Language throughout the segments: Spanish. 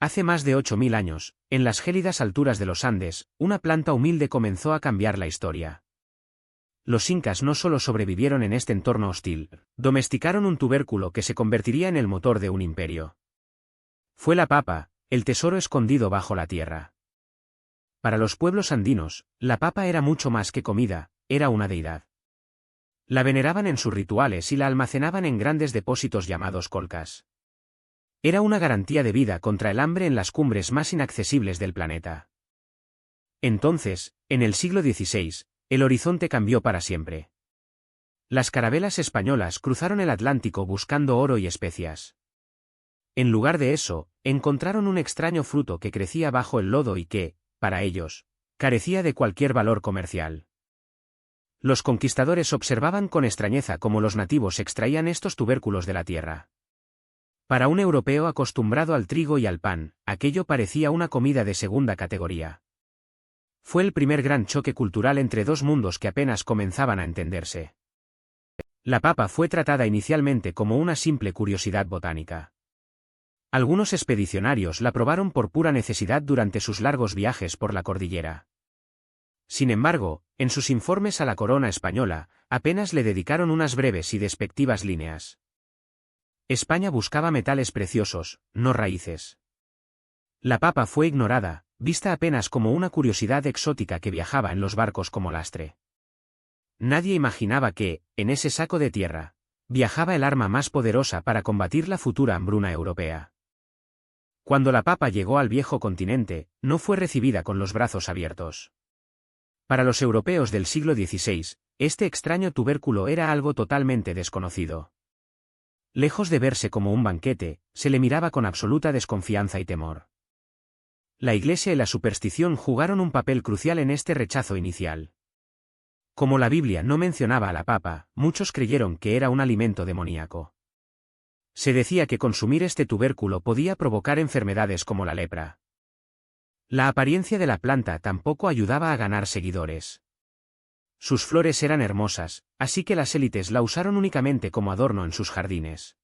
Hace más de 8.000 años, en las gélidas alturas de los Andes, una planta humilde comenzó a cambiar la historia. Los incas no solo sobrevivieron en este entorno hostil, domesticaron un tubérculo que se convertiría en el motor de un imperio. Fue la papa, el tesoro escondido bajo la tierra. Para los pueblos andinos, la papa era mucho más que comida, era una deidad. La veneraban en sus rituales y la almacenaban en grandes depósitos llamados colcas. Era una garantía de vida contra el hambre en las cumbres más inaccesibles del planeta. Entonces, en el siglo XVI, el horizonte cambió para siempre. Las carabelas españolas cruzaron el Atlántico buscando oro y especias. En lugar de eso, encontraron un extraño fruto que crecía bajo el lodo y que, para ellos, carecía de cualquier valor comercial. Los conquistadores observaban con extrañeza cómo los nativos extraían estos tubérculos de la tierra. Para un europeo acostumbrado al trigo y al pan, aquello parecía una comida de segunda categoría. Fue el primer gran choque cultural entre dos mundos que apenas comenzaban a entenderse. La papa fue tratada inicialmente como una simple curiosidad botánica. Algunos expedicionarios la probaron por pura necesidad durante sus largos viajes por la cordillera. Sin embargo, en sus informes a la corona española, apenas le dedicaron unas breves y despectivas líneas. España buscaba metales preciosos, no raíces. La papa fue ignorada, vista apenas como una curiosidad exótica que viajaba en los barcos como lastre. Nadie imaginaba que, en ese saco de tierra, viajaba el arma más poderosa para combatir la futura hambruna europea. Cuando la papa llegó al viejo continente, no fue recibida con los brazos abiertos. Para los europeos del siglo XVI, este extraño tubérculo era algo totalmente desconocido. Lejos de verse como un banquete, se le miraba con absoluta desconfianza y temor. La Iglesia y la superstición jugaron un papel crucial en este rechazo inicial. Como la Biblia no mencionaba a la papa, muchos creyeron que era un alimento demoníaco. Se decía que consumir este tubérculo podía provocar enfermedades como la lepra. La apariencia de la planta tampoco ayudaba a ganar seguidores. Sus flores eran hermosas, así que las élites la usaron únicamente como adorno en sus jardines.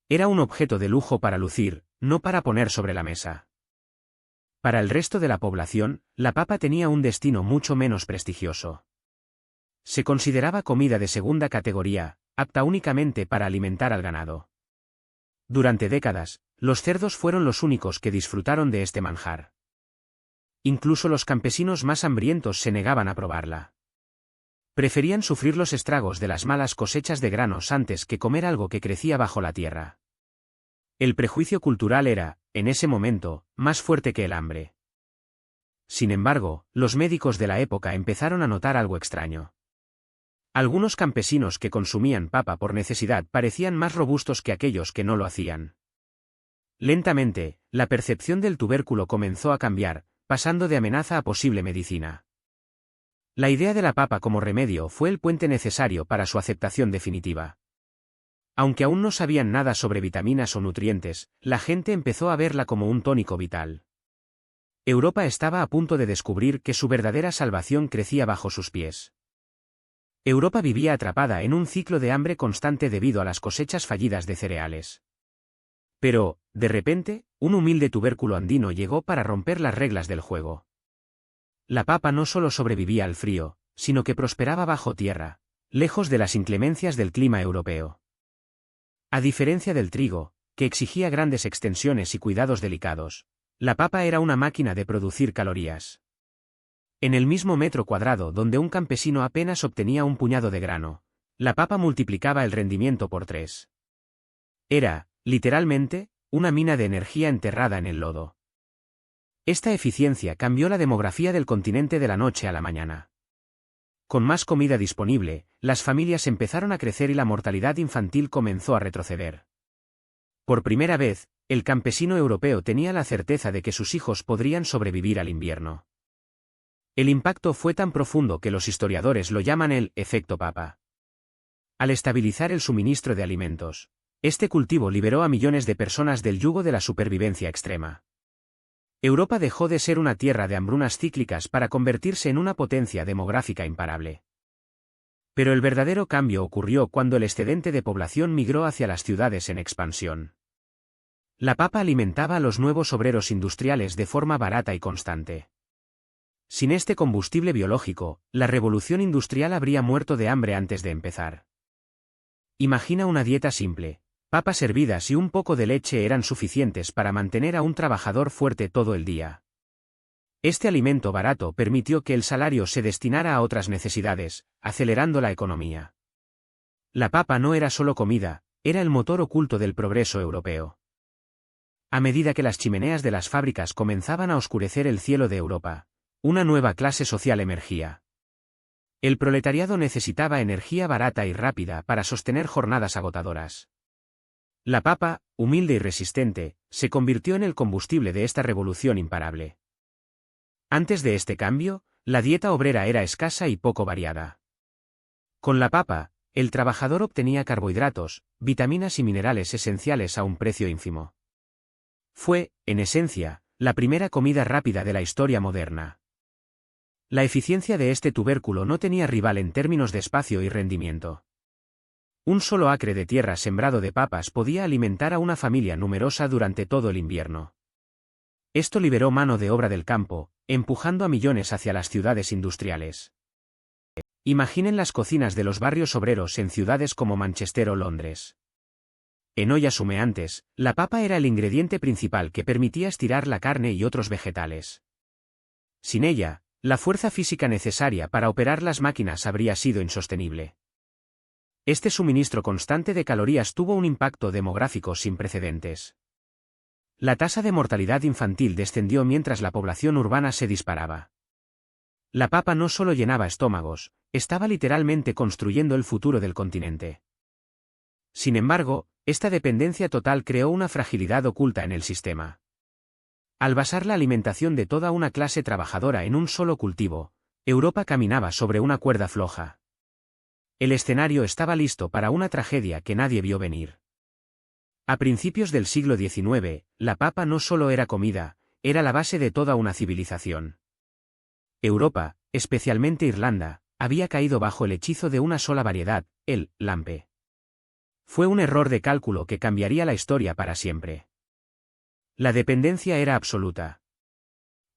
Era un objeto de lujo para lucir, no para poner sobre la mesa. Para el resto de la población, la papa tenía un destino mucho menos prestigioso. Se consideraba comida de segunda categoría, apta únicamente para alimentar al ganado. Durante décadas, los cerdos fueron los únicos que disfrutaron de este manjar. Incluso los campesinos más hambrientos se negaban a probarla. Preferían sufrir los estragos de las malas cosechas de granos antes que comer algo que crecía bajo la tierra. El prejuicio cultural era, en ese momento, más fuerte que el hambre. Sin embargo, los médicos de la época empezaron a notar algo extraño. Algunos campesinos que consumían papa por necesidad parecían más robustos que aquellos que no lo hacían. Lentamente, la percepción del tubérculo comenzó a cambiar, pasando de amenaza a posible medicina. La idea de la papa como remedio fue el puente necesario para su aceptación definitiva. Aunque aún no sabían nada sobre vitaminas o nutrientes, la gente empezó a verla como un tónico vital. Europa estaba a punto de descubrir que su verdadera salvación crecía bajo sus pies. Europa vivía atrapada en un ciclo de hambre constante debido a las cosechas fallidas de cereales. Pero, de repente, un humilde tubérculo andino llegó para romper las reglas del juego. La papa no solo sobrevivía al frío, sino que prosperaba bajo tierra, lejos de las inclemencias del clima europeo. A diferencia del trigo, que exigía grandes extensiones y cuidados delicados, la papa era una máquina de producir calorías. En el mismo metro cuadrado donde un campesino apenas obtenía un puñado de grano, la papa multiplicaba el rendimiento por 3. Era, literalmente, una mina de energía enterrada en el lodo. Esta eficiencia cambió la demografía del continente de la noche a la mañana. Con más comida disponible, las familias empezaron a crecer y la mortalidad infantil comenzó a retroceder. Por primera vez, el campesino europeo tenía la certeza de que sus hijos podrían sobrevivir al invierno. El impacto fue tan profundo que los historiadores lo llaman el efecto papa. Al estabilizar el suministro de alimentos, este cultivo liberó a millones de personas del yugo de la supervivencia extrema. Europa dejó de ser una tierra de hambrunas cíclicas para convertirse en una potencia demográfica imparable. Pero el verdadero cambio ocurrió cuando el excedente de población migró hacia las ciudades en expansión. La papa alimentaba a los nuevos obreros industriales de forma barata y constante. Sin este combustible biológico, la revolución industrial habría muerto de hambre antes de empezar. Imagina una dieta simple. Papas hervidas y un poco de leche eran suficientes para mantener a un trabajador fuerte todo el día. Este alimento barato permitió que el salario se destinara a otras necesidades, acelerando la economía. La papa no era solo comida, era el motor oculto del progreso europeo. A medida que las chimeneas de las fábricas comenzaban a oscurecer el cielo de Europa, una nueva clase social emergía. El proletariado necesitaba energía barata y rápida para sostener jornadas agotadoras. La papa, humilde y resistente, se convirtió en el combustible de esta revolución imparable. Antes de este cambio, la dieta obrera era escasa y poco variada. Con la papa, el trabajador obtenía carbohidratos, vitaminas y minerales esenciales a un precio ínfimo. Fue, en esencia, la primera comida rápida de la historia moderna. La eficiencia de este tubérculo no tenía rival en términos de espacio y rendimiento. Un solo acre de tierra sembrado de papas podía alimentar a una familia numerosa durante todo el invierno. Esto liberó mano de obra del campo, empujando a millones hacia las ciudades industriales. Imaginen las cocinas de los barrios obreros en ciudades como Manchester o Londres. En ollas humeantes, la papa era el ingrediente principal que permitía estirar la carne y otros vegetales. Sin ella, la fuerza física necesaria para operar las máquinas habría sido insostenible. Este suministro constante de calorías tuvo un impacto demográfico sin precedentes. La tasa de mortalidad infantil descendió mientras la población urbana se disparaba. La papa no solo llenaba estómagos, estaba literalmente construyendo el futuro del continente. Sin embargo, esta dependencia total creó una fragilidad oculta en el sistema. Al basar la alimentación de toda una clase trabajadora en un solo cultivo, Europa caminaba sobre una cuerda floja. El escenario estaba listo para una tragedia que nadie vio venir. A principios del siglo XIX, la papa no solo era comida, era la base de toda una civilización. Europa, especialmente Irlanda, había caído bajo el hechizo de una sola variedad, el lampe. Fue un error de cálculo que cambiaría la historia para siempre. La dependencia era absoluta.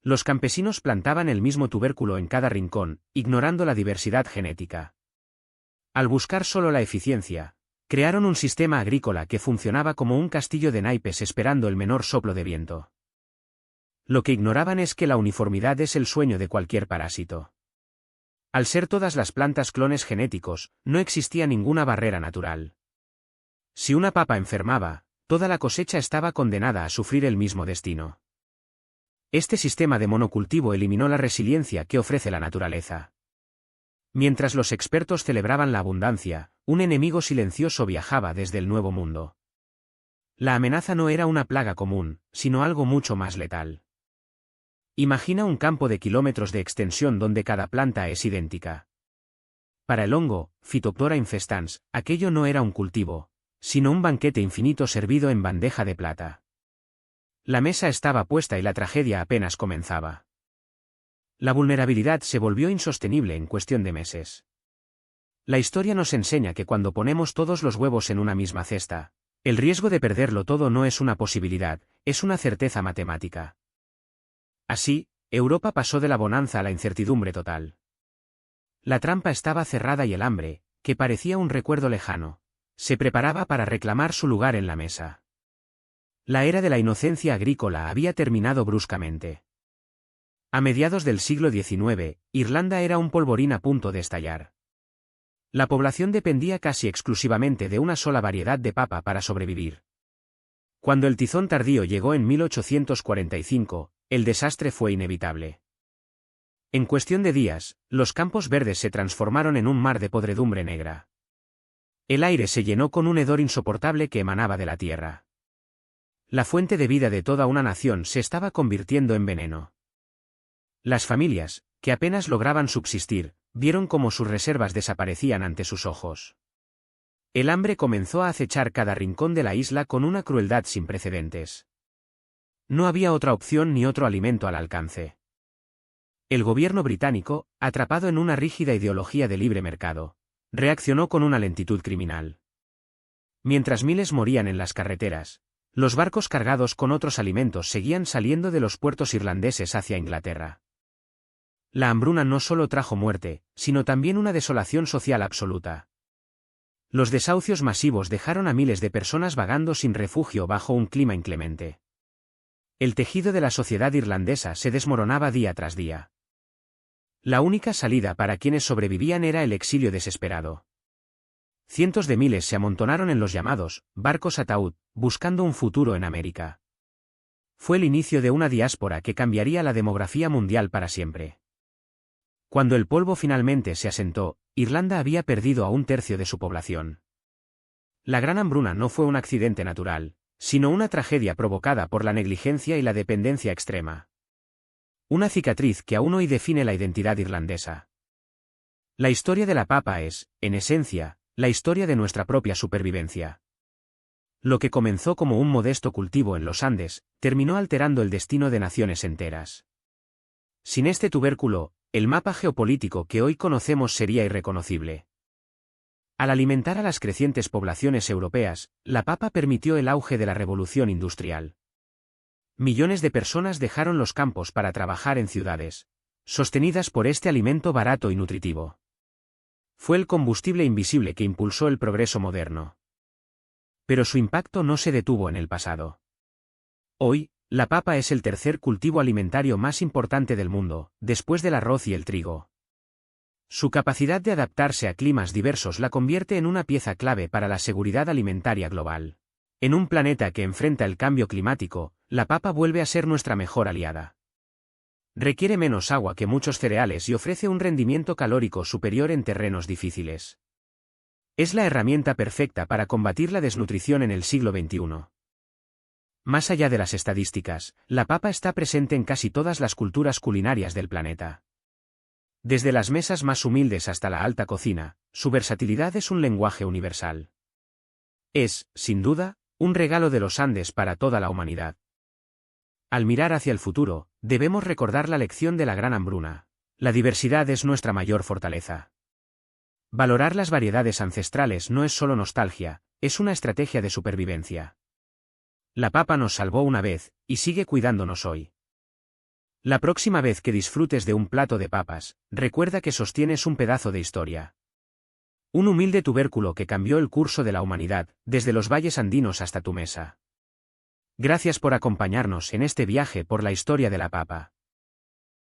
Los campesinos plantaban el mismo tubérculo en cada rincón, ignorando la diversidad genética. Al buscar solo la eficiencia, crearon un sistema agrícola que funcionaba como un castillo de naipes esperando el menor soplo de viento. Lo que ignoraban es que la uniformidad es el sueño de cualquier parásito. Al ser todas las plantas clones genéticos, no existía ninguna barrera natural. Si una papa enfermaba, toda la cosecha estaba condenada a sufrir el mismo destino. Este sistema de monocultivo eliminó la resiliencia que ofrece la naturaleza. Mientras los expertos celebraban la abundancia, un enemigo silencioso viajaba desde el Nuevo Mundo. La amenaza no era una plaga común, sino algo mucho más letal. Imagina un campo de kilómetros de extensión donde cada planta es idéntica. Para el hongo, Phytophthora infestans, aquello no era un cultivo, sino un banquete infinito servido en bandeja de plata. La mesa estaba puesta y la tragedia apenas comenzaba. La vulnerabilidad se volvió insostenible en cuestión de meses. La historia nos enseña que cuando ponemos todos los huevos en una misma cesta, el riesgo de perderlo todo no es una posibilidad, es una certeza matemática. Así, Europa pasó de la bonanza a la incertidumbre total. La trampa estaba cerrada y el hambre, que parecía un recuerdo lejano, se preparaba para reclamar su lugar en la mesa. La era de la inocencia agrícola había terminado bruscamente. A mediados del siglo XIX, Irlanda era un polvorín a punto de estallar. La población dependía casi exclusivamente de una sola variedad de papa para sobrevivir. Cuando el tizón tardío llegó en 1845, el desastre fue inevitable. En cuestión de días, los campos verdes se transformaron en un mar de podredumbre negra. El aire se llenó con un hedor insoportable que emanaba de la tierra. La fuente de vida de toda una nación se estaba convirtiendo en veneno. Las familias, que apenas lograban subsistir, vieron cómo sus reservas desaparecían ante sus ojos. El hambre comenzó a acechar cada rincón de la isla con una crueldad sin precedentes. No había otra opción ni otro alimento al alcance. El gobierno británico, atrapado en una rígida ideología de libre mercado, reaccionó con una lentitud criminal. Mientras miles morían en las carreteras, Los barcos cargados con otros alimentos seguían saliendo de los puertos irlandeses hacia Inglaterra. La hambruna no solo trajo muerte, sino también una desolación social absoluta. Los desahucios masivos dejaron a miles de personas vagando sin refugio bajo un clima inclemente. El tejido de la sociedad irlandesa se desmoronaba día tras día. La única salida para quienes sobrevivían era el exilio desesperado. Cientos de miles se amontonaron en los llamados barcos ataúd, buscando un futuro en América. Fue el inicio de una diáspora que cambiaría la demografía mundial para siempre. Cuando el polvo finalmente se asentó, Irlanda había perdido a un tercio de su población. La gran hambruna no fue un accidente natural, sino una tragedia provocada por la negligencia y la dependencia extrema. Una cicatriz que aún hoy define la identidad irlandesa. La historia de la papa es, en esencia, la historia de nuestra propia supervivencia. Lo que comenzó como un modesto cultivo en los Andes, terminó alterando el destino de naciones enteras. Sin este tubérculo, el mapa geopolítico que hoy conocemos sería irreconocible. Al alimentar a las crecientes poblaciones europeas, la papa permitió el auge de la revolución industrial. Millones de personas dejaron los campos para trabajar en ciudades, sostenidas por este alimento barato y nutritivo. Fue el combustible invisible que impulsó el progreso moderno. Pero su impacto no se detuvo en el pasado. Hoy, la papa es el tercer cultivo alimentario más importante del mundo, después del arroz y el trigo. Su capacidad de adaptarse a climas diversos la convierte en una pieza clave para la seguridad alimentaria global. En un planeta que enfrenta el cambio climático, la papa vuelve a ser nuestra mejor aliada. Requiere menos agua que muchos cereales y ofrece un rendimiento calórico superior en terrenos difíciles. Es la herramienta perfecta para combatir la desnutrición en el siglo XXI. Más allá de las estadísticas, la papa está presente en casi todas las culturas culinarias del planeta. Desde las mesas más humildes hasta la alta cocina, su versatilidad es un lenguaje universal. Es, sin duda, un regalo de los Andes para toda la humanidad. Al mirar hacia el futuro, debemos recordar la lección de la gran hambruna. La diversidad es nuestra mayor fortaleza. Valorar las variedades ancestrales no es solo nostalgia, es una estrategia de supervivencia. La papa nos salvó una vez, y sigue cuidándonos hoy. La próxima vez que disfrutes de un plato de papas, recuerda que sostienes un pedazo de historia. Un humilde tubérculo que cambió el curso de la humanidad, desde los valles andinos hasta tu mesa. Gracias por acompañarnos en este viaje por la historia de la papa.